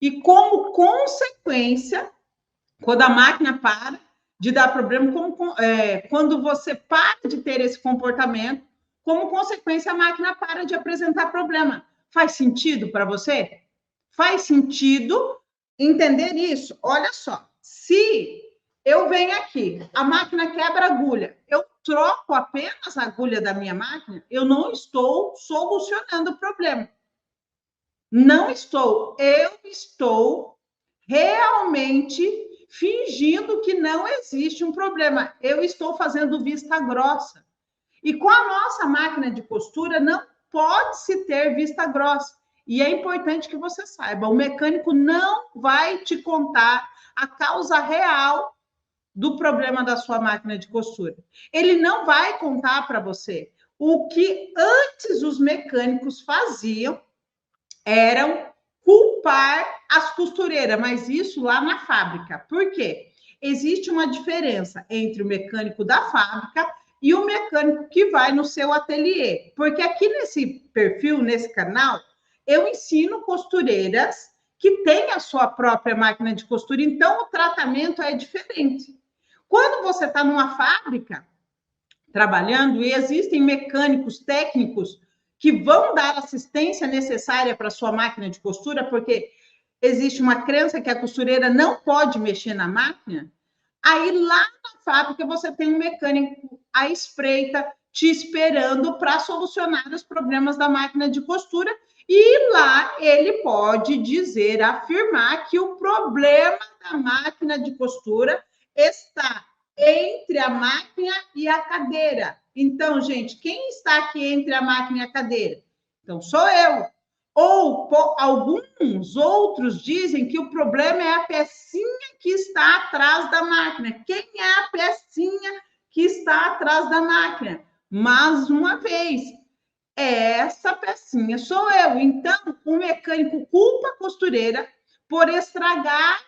E como consequência, quando a máquina para de dar problema, quando você para de ter esse comportamento, como consequência, a máquina para de apresentar problema. Faz sentido para você? Faz sentido entender isso? Olha só, se eu venho aqui, a máquina quebra a agulha, eu troco apenas a agulha da minha máquina, eu não estou solucionando o problema. Não estou. Eu estou realmente fingindo que não existe um problema. Eu estou fazendo vista grossa. E com a nossa máquina de costura não pode se ter vista grossa. E é importante que você saiba, o mecânico não vai te contar a causa real do problema da sua máquina de costura. Ele não vai contar para você. O que antes os mecânicos faziam eram culpar as costureiras, mas isso lá na fábrica. Por quê? Existe uma diferença entre o mecânico da fábrica e o mecânico que vai no seu ateliê. Porque aqui nesse perfil, nesse canal, eu ensino costureiras que têm a sua própria máquina de costura, então o tratamento é diferente. Quando você está numa fábrica trabalhando e existem mecânicos técnicos que vão dar assistência necessária para a sua máquina de costura, porque existe uma crença que a costureira não pode mexer na máquina, aí lá na fábrica você tem um mecânico à espreita te esperando para solucionar os problemas da máquina de costura, e lá ele pode dizer, afirmar que o problema da máquina de costura está entre a máquina e a cadeira. Então, gente, quem está aqui entre a máquina e a cadeira? Então, sou eu. Ou alguns outros dizem que o problema é a pecinha que está atrás da máquina. Quem é a pecinha que está atrás da máquina? Mais uma vez, essa pecinha sou eu. Então, o mecânico culpa a costureira por estragar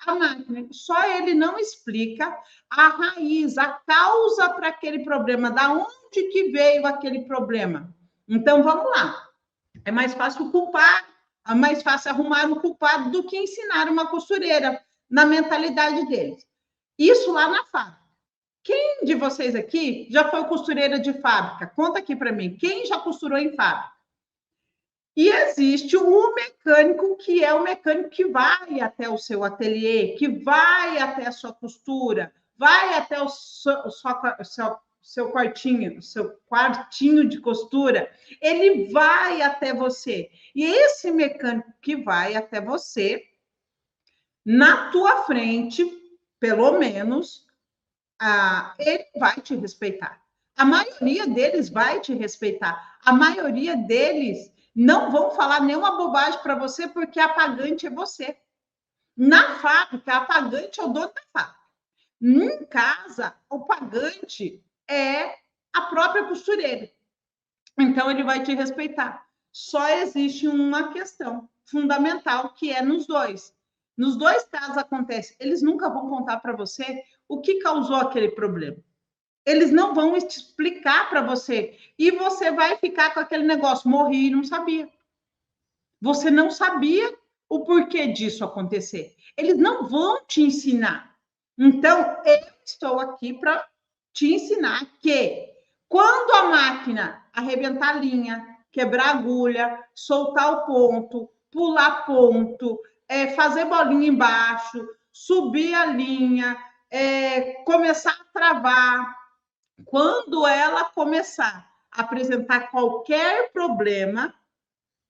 a máquina. Só ele não explica a raiz, a causa para aquele problema, da onde que veio aquele problema. Então, vamos lá. É mais fácil culpar, é mais fácil arrumar um culpado do que ensinar uma costureira na mentalidade deles. Isso lá na fábrica. Quem de vocês aqui já foi costureira de fábrica? Conta aqui para mim. Quem já costurou em fábrica? E existe o mecânico, que é o mecânico que vai até o seu ateliê, que vai até a sua costura, vai até o seu quartinho de costura, ele vai até você. E esse mecânico que vai até você, na tua frente, pelo menos, ele vai te respeitar. A maioria deles vai te respeitar. A maioria deles não vão falar nenhuma bobagem para você, porque a pagante é você. Na fábrica, a pagante é o dono da fábrica. Em casa, o pagante é a própria costureira. Então, ele vai te respeitar. Só existe uma questão fundamental, que é nos dois. Nos dois casos acontece, eles nunca vão contar para você o que causou aquele problema. Eles não vão explicar para você. E você vai ficar com aquele negócio, morri e não sabia. Você não sabia o porquê disso acontecer. Eles não vão te ensinar. Então, eu estou aqui para te ensinar que quando a máquina arrebentar a linha, quebrar a agulha, soltar o ponto, pular ponto, fazer bolinha embaixo, subir a linha, começar a travar, quando ela começar a apresentar qualquer problema,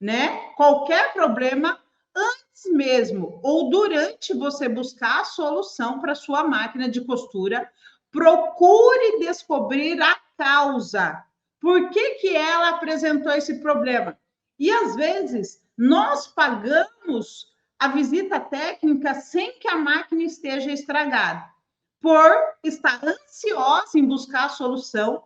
né? Qualquer problema, antes mesmo ou durante você buscar a solução para sua máquina de costura, procure descobrir a causa. Por que ela apresentou esse problema? E às vezes nós pagamos a visita técnica sem que a máquina esteja estragada. Por estar ansiosa em buscar a solução,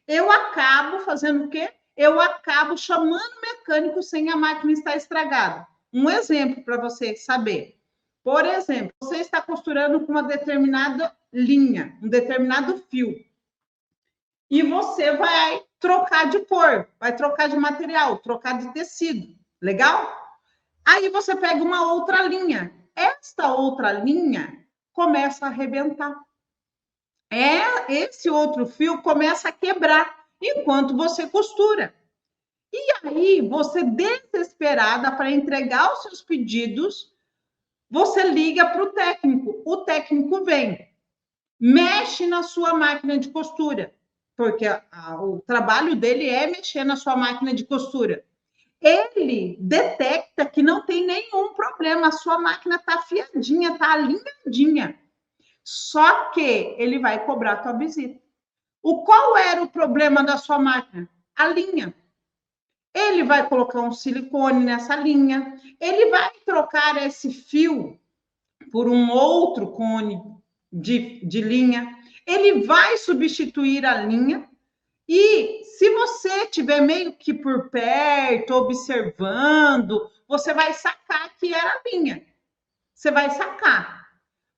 eu acabo fazendo o quê? Eu acabo chamando o mecânico sem a máquina estar estragada. Um exemplo para você saber. Por exemplo, você está costurando com uma determinada linha, um determinado fio, e você vai trocar de cor, vai trocar de material, trocar de tecido. Legal? Aí você pega uma outra linha. Esta outra linha começa a arrebentar. Esse outro fio começa a quebrar enquanto você costura. E aí, você desesperada para entregar os seus pedidos, você liga para o técnico. O técnico vem, mexe na sua máquina de costura, porque o trabalho dele é mexer na sua máquina de costura. Ele detecta que não tem nenhum problema, a sua máquina está afiadinha, está alinhadinha. Só que ele vai cobrar a tua visita. Qual era o problema da sua máquina? A linha. Ele vai colocar um silicone nessa linha, ele vai trocar esse fio por um outro cone de linha, ele vai substituir a linha. E se você estiver meio que por perto, observando, você vai sacar que era a linha. Você vai sacar.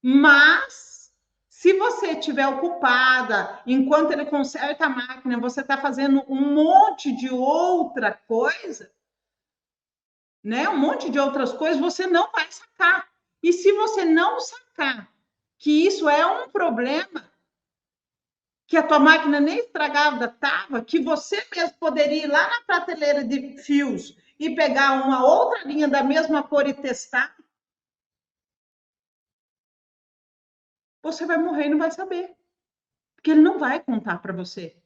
Mas, se você estiver ocupada, enquanto ele conserta a máquina, você está fazendo um monte de outra coisa, né? Um monte de outras coisas, você não vai sacar. E se você não sacar que isso é um problema, que a tua máquina nem estragada estava, que você mesmo poderia ir lá na prateleira de fios e pegar uma outra linha da mesma cor e testar, você vai morrer e não vai saber. Porque ele não vai contar para você.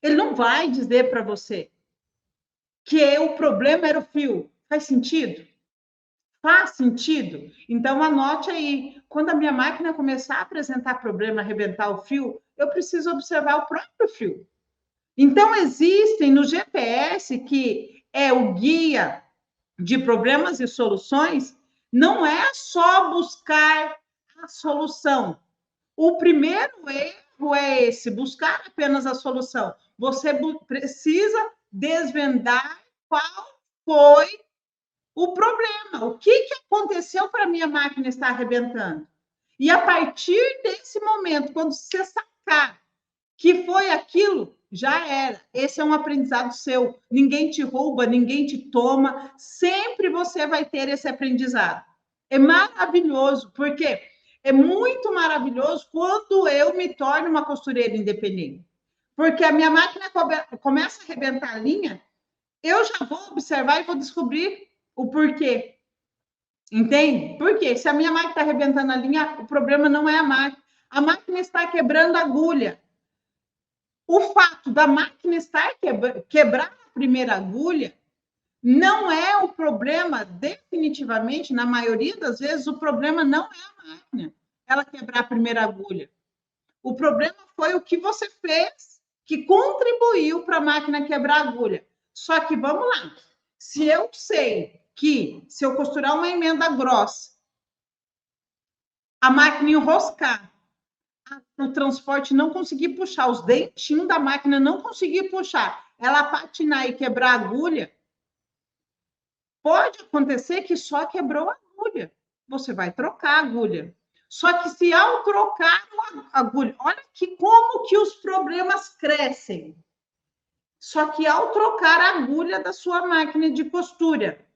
Ele não vai dizer para você que o problema era o fio. Faz sentido? Faz sentido? Então, anote aí. Quando a minha máquina começar a apresentar problema, arrebentar o fio, eu preciso observar o próprio fio. Então, existem no GPS, que é o guia de problemas e soluções, não é só buscar a solução. O primeiro erro é esse, buscar apenas a solução. Você precisa desvendar qual foi o problema. O que aconteceu para a minha máquina estar arrebentando? E a partir desse momento, quando você sacar que foi aquilo, já era. Esse é um aprendizado seu. Ninguém te rouba, ninguém te toma. Sempre você vai ter esse aprendizado. É maravilhoso, porque é muito maravilhoso quando eu me torno uma costureira independente. Porque a minha máquina começa a arrebentar a linha, eu já vou observar e vou descobrir o porquê. Entende? Por quê? Se a minha máquina está arrebentando a linha, o problema não é a máquina. A máquina está quebrando a agulha. O fato da máquina estar quebrar a primeira agulha não é o problema, definitivamente, na maioria das vezes, o problema não é a máquina, ela quebrar a primeira agulha. O problema foi o que você fez que contribuiu para a máquina quebrar a agulha. Só que, vamos lá, se eu sei que se eu costurar uma emenda grossa, a máquina enroscar, o transporte não conseguir puxar, os dentinhos da máquina não conseguir puxar, ela patinar e quebrar a agulha, pode acontecer que só quebrou a agulha. Você vai trocar a agulha. Só que se ao trocar a agulha, olha que como que os problemas crescem. Só que ao trocar a agulha da sua máquina de costura,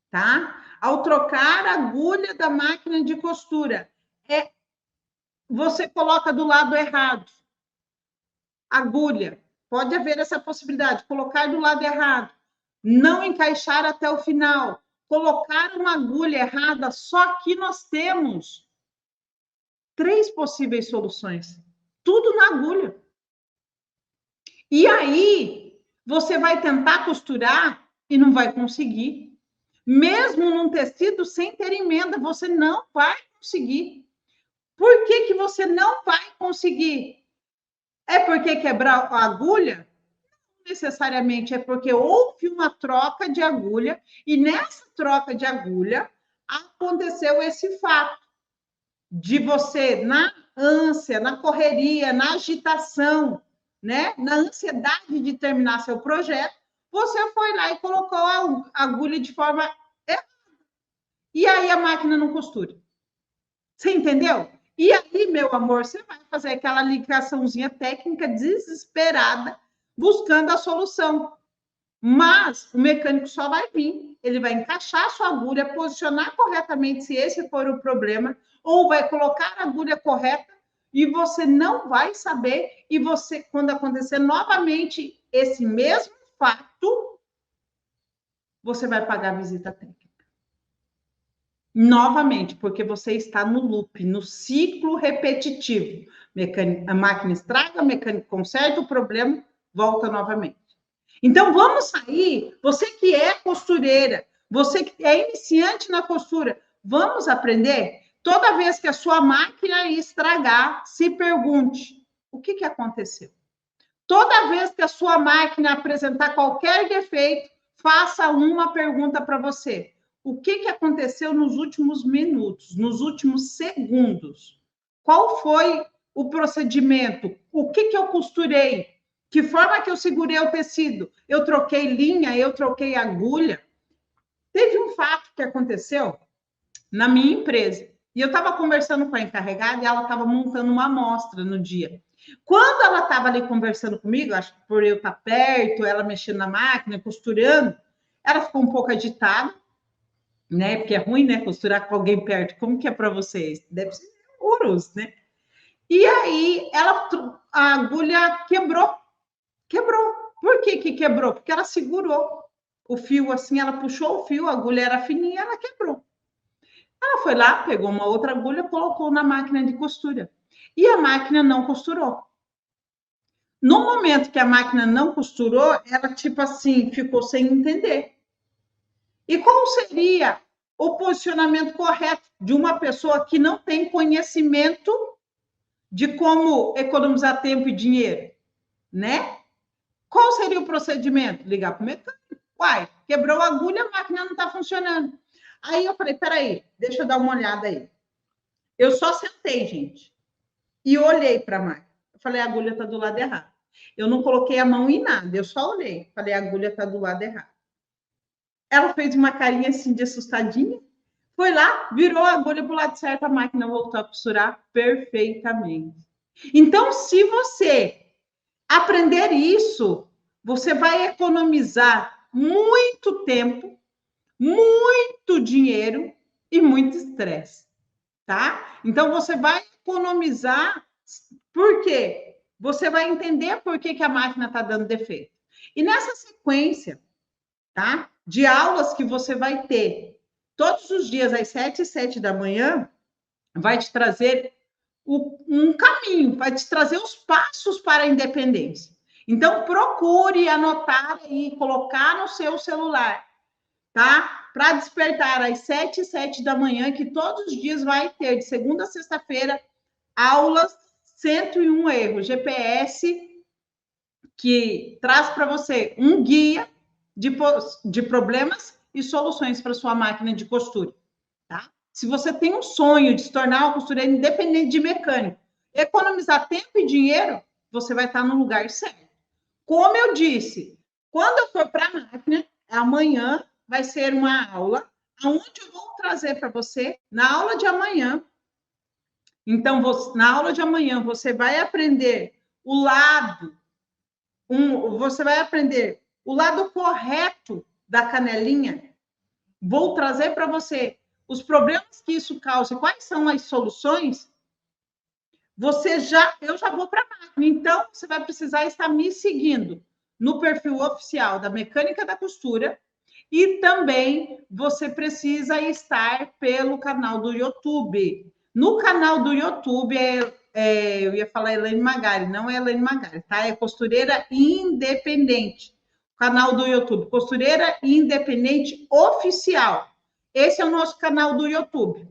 tá? Ao trocar a agulha da máquina de costura, você coloca do lado errado. Agulha. Pode haver essa possibilidade, colocar do lado errado, não encaixar até o final, colocar uma agulha errada, só que nós temos 3 possíveis soluções, tudo na agulha. E aí, você vai tentar costurar e não vai conseguir. Mesmo num tecido sem ter emenda, você não vai conseguir. Por que você não vai conseguir? É porque quebrar a agulha? Não necessariamente, é porque houve uma troca de agulha e nessa troca de agulha aconteceu esse fato de você, na ânsia, na correria, na agitação, né? Na ansiedade de terminar seu projeto, você foi lá e colocou a agulha de forma errada. E aí a máquina não costura. Você entendeu? E aí, meu amor, você vai fazer aquela ligaçãozinha técnica desesperada, buscando a solução. Mas o mecânico só vai vir, ele vai encaixar a sua agulha, posicionar corretamente se esse for o problema, ou vai colocar a agulha correta e você não vai saber, e você, quando acontecer novamente esse mesmo fato, você vai pagar a visita técnica. Novamente, porque você está no loop, no ciclo repetitivo. A máquina estraga, o mecânico conserta, o problema volta novamente. Então, vamos sair, você que é costureira, você que é iniciante na costura, vamos aprender? Toda vez que a sua máquina estragar, se pergunte, o que aconteceu? Toda vez que a sua máquina apresentar qualquer defeito, faça uma pergunta para você. O que aconteceu nos últimos minutos, nos últimos segundos? Qual foi o procedimento? O que eu costurei? Que forma que eu segurei o tecido? Eu troquei linha, eu troquei agulha. Teve um fato que aconteceu na minha empresa. E eu estava conversando com a encarregada e ela estava montando uma amostra no dia. Quando ela estava ali conversando comigo, acho que por eu estar perto, ela mexendo na máquina, costurando, ela ficou um pouco agitada, né? Porque é ruim, né? Costurar com alguém perto. Como que é para vocês? Deve ser horroroso, né? E aí, a agulha quebrou. Quebrou. Por que quebrou? Porque ela segurou o fio assim, ela puxou o fio, a agulha era fininha, ela quebrou. Ela foi lá, pegou uma outra agulha, colocou na máquina de costura. E a máquina não costurou. No momento que a máquina não costurou, ela, tipo assim, ficou sem entender. E qual seria o posicionamento correto de uma pessoa que não tem conhecimento de como economizar tempo e dinheiro, né? Qual seria o procedimento? Ligar para o mecânico. Uai, quebrou a agulha, a máquina não está funcionando. Aí eu falei, peraí, deixa eu dar uma olhada aí. Eu só sentei, gente, e olhei para a máquina. Eu falei, a agulha está do lado errado. Eu não coloquei a mão em nada, eu só olhei. Falei, a agulha está do lado errado. Ela fez uma carinha assim de assustadinha, foi lá, virou a agulha para o lado certo, a máquina voltou a costurar perfeitamente. Então, se você aprender isso, você vai economizar muito tempo, muito dinheiro e muito estresse, tá? Então, você vai economizar, por quê? Você vai entender por que a máquina está dando defeito. E nessa sequência, tá? De aulas que você vai ter todos os dias às 7 e 7 da manhã, vai te trazer um caminho, vai te trazer os passos para a independência. Então, procure anotar e colocar no seu celular, tá? Para despertar às 7 e 7 da manhã, que todos os dias vai ter, de segunda a sexta-feira, aulas 101 erros, GPS, que traz para você um guia de problemas e soluções para sua máquina de costura, tá? Se você tem um sonho de se tornar uma costureira independente de mecânico, economizar tempo e dinheiro, você vai estar no lugar certo. Como eu disse, quando eu for para a máquina, amanhã vai ser uma aula onde eu vou trazer para você, na aula de amanhã. Então, na aula de amanhã, você vai aprender você vai aprender o lado correto da canelinha. Vou trazer para você os problemas que isso causa, quais são as soluções. Eu já vou para a máquina. Então, você vai precisar estar me seguindo no perfil oficial da Mecânica da Costura e também você precisa estar pelo canal do YouTube. No canal do YouTube, eu ia falar Elaine Magari, não é Elaine Magari, tá? É Costureira Independente. Canal do YouTube, Costureira Independente Oficial. Esse é o nosso canal do YouTube.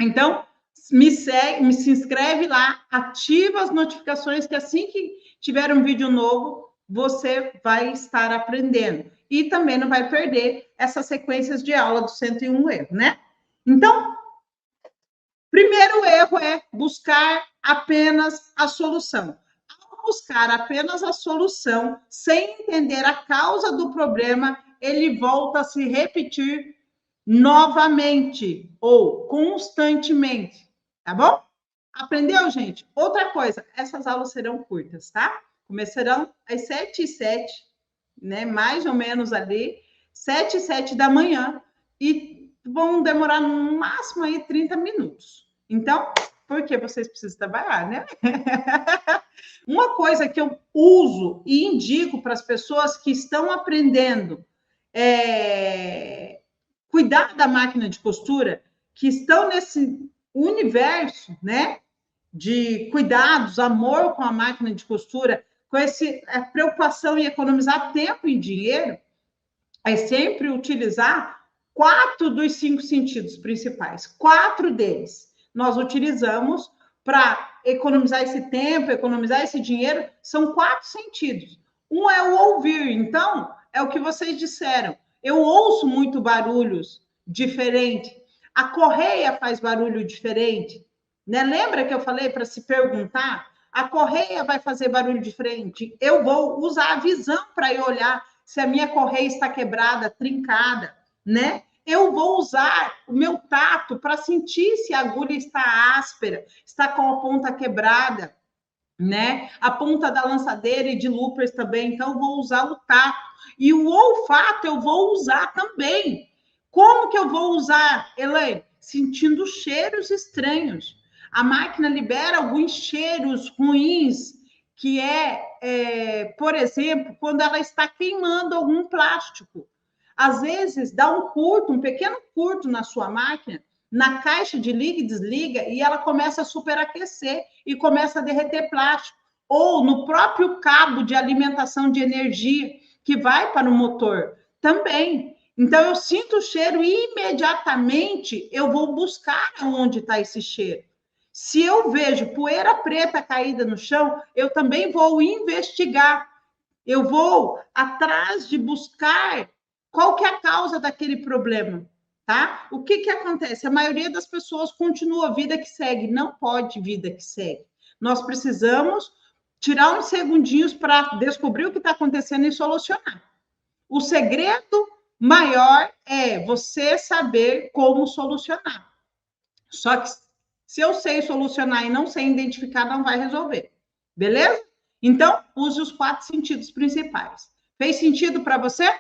Então, me segue, se inscreve lá, ativa as notificações, que assim que tiver um vídeo novo, você vai estar aprendendo. E também não vai perder essas sequências de aula do 101 erro, né? Então, primeiro erro é buscar apenas a solução. Ao buscar apenas a solução, sem entender a causa do problema, ele volta a se repetir novamente ou constantemente, tá bom? Aprendeu, gente? Outra coisa, essas aulas serão curtas, tá? Começarão às 7 e 7 né? Mais ou menos ali, 7 e 7 da manhã, e vão demorar no máximo aí 30 minutos. Então, porque vocês precisam trabalhar, né? Uma coisa que eu uso e indico para as pessoas que estão aprendendo cuidar da máquina de costura, que estão nesse universo, né, de cuidados, amor com a máquina de costura, com essa preocupação em economizar tempo e dinheiro, é sempre utilizar 4 dos 5 sentidos principais. 4 deles nós utilizamos para economizar esse tempo, economizar esse dinheiro. São 4 sentidos. Um é o ouvir. Então, é o que vocês disseram. Eu ouço muito barulhos diferentes. A correia faz barulho diferente. Né? Lembra que eu falei para se perguntar? A correia vai fazer barulho diferente. Eu vou usar a visão para ir olhar se a minha correia está quebrada, trincada, né? Eu vou usar o meu tato para sentir se a agulha está áspera, está com a ponta quebrada, né? A ponta da lançadeira e de loopers também. Então, eu vou usar o tato. E o olfato eu vou usar também. Como que eu vou usar, Elaine? Sentindo cheiros estranhos. A máquina libera alguns cheiros ruins, que por exemplo, quando ela está queimando algum plástico. Às vezes, dá um pequeno curto na sua máquina, na caixa de liga e desliga, e ela começa a superaquecer e começa a derreter plástico. Ou no próprio cabo de alimentação de energia que vai para o motor também. Então, eu sinto o cheiro e imediatamente eu vou buscar onde está esse cheiro. Se eu vejo poeira preta caída no chão, eu também vou investigar. Eu vou atrás de buscar qual que é a causa daquele problema, tá? O que acontece? A maioria das pessoas continua a vida que segue. Não pode vida que segue. Nós precisamos tirar uns segundinhos para descobrir o que está acontecendo e solucionar. O segredo maior é você saber como solucionar. Só que se eu sei solucionar e não sei identificar, não vai resolver. Beleza? Então, use os 4 sentidos principais. Fez sentido para você?